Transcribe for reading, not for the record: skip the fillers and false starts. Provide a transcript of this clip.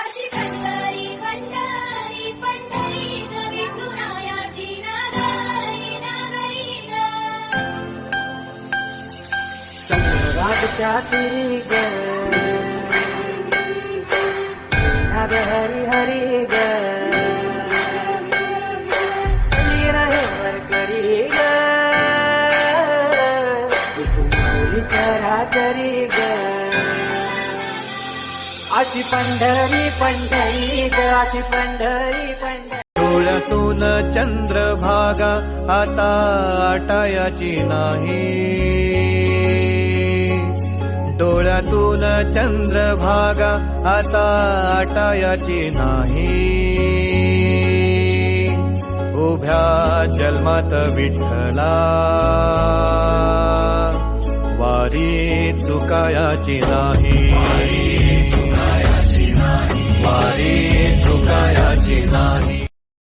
अशी पंढरी पंढरी पंढरी ग विठुरायाची नागरी नागरी ग संगरागच्या तिरी ग नाग हरी हरी ग रहे वरकरी ग विठुमाऊलीच्या राजरी ग अशी पंढरी पंढरी ग अशी पंढरी पंढरी डोळ्यातून चंद्रभागा आता आटायाची नाही डोळ्यातून चंद्रभागा आता आटायाची नाही उभ्या जन्मात विठ्ठला वारी चुकायाची नाही वारी चुकायाची नाही